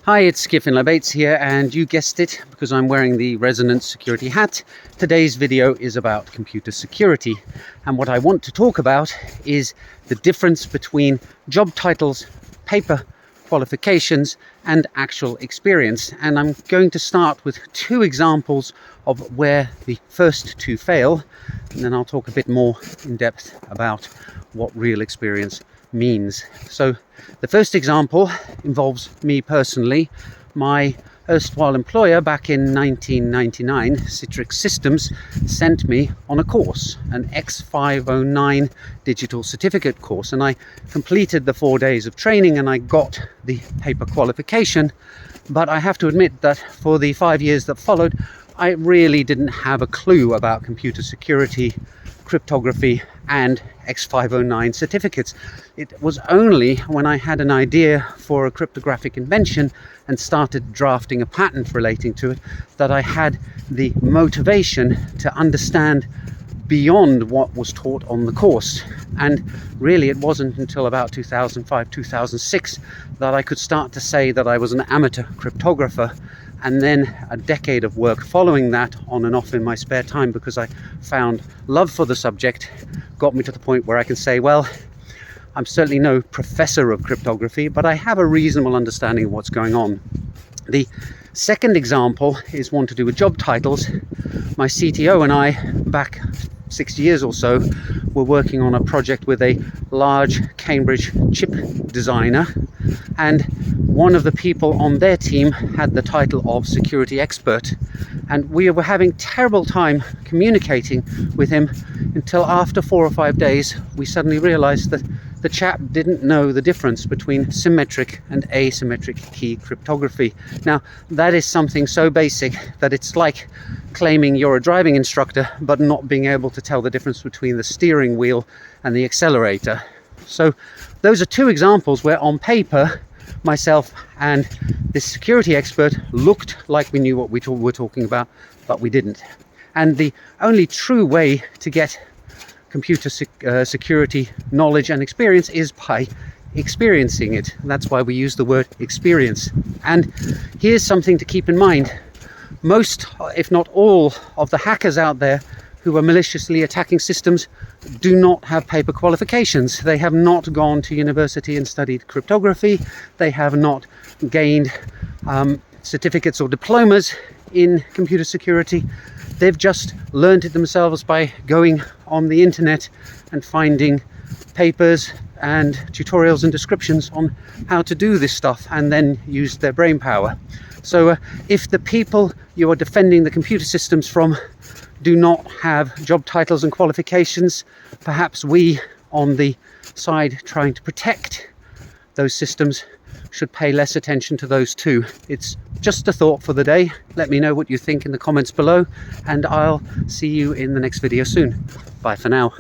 Hi, it's Skiffin Bates here, and you guessed it, because I'm wearing the resonance security hat. Today's video is about computer security, and what I want to talk about is the difference between job titles, paper qualifications, and actual experience. And I'm going to start with two examples of where the first two fail, and then I'll talk a bit more in depth about what real experience means. So the first example involves me personally. My erstwhile employer back in 1999, Citrix Systems, sent me on a course, an X509 digital certificate course, and I completed the 4 days of training and I got the paper qualification. But I have to admit that for the 5 years that followed, I really didn't have a clue about computer security, cryptography, and X509 certificates. It was only when I had an idea for a cryptographic invention and started drafting a patent relating to it that I had the motivation to understand beyond what was taught on the course. And really it wasn't until about 2005, 2006 that I could start to say that I was an amateur cryptographer. And then a decade of work following that, on and off in my spare time, because I found love for the subject, got me to the point where I can say, well, I'm certainly no professor of cryptography, but I have a reasonable understanding of what's going on. The second example is one to do with job titles. My CTO and I, back 6 years or so, were working on a project with a large Cambridge chip designer, and one of the people on their team had the title of security expert, and we were having terrible time communicating with him until after 4 or 5 days we suddenly realized that the chap didn't know the difference between symmetric and asymmetric key cryptography. Now, that is something so basic that it's like claiming you're a driving instructor but not being able to tell the difference between the steering wheel and the accelerator. So those are two examples where on paper myself and this security expert looked like we knew what we were talking about, but we didn't. And the only true way to get computer security knowledge and experience is by experiencing it. And that's why we use the word experience. And here's something to keep in mind. Most, if not all, of the hackers out there who are maliciously attacking systems do not have paper qualifications. They have not gone to university and studied cryptography. They have not gained certificates or diplomas in computer security. They've just learned it themselves by going on the internet and finding papers and tutorials and descriptions on how to do this stuff, and then use their brain power. So if the people you are defending the computer systems from do not have job titles and qualifications, perhaps we on the side trying to protect those systems should pay less attention to those too. It's just a thought for the day. Let me know what you think in the comments below, and I'll see you in the next video soon. Bye for now.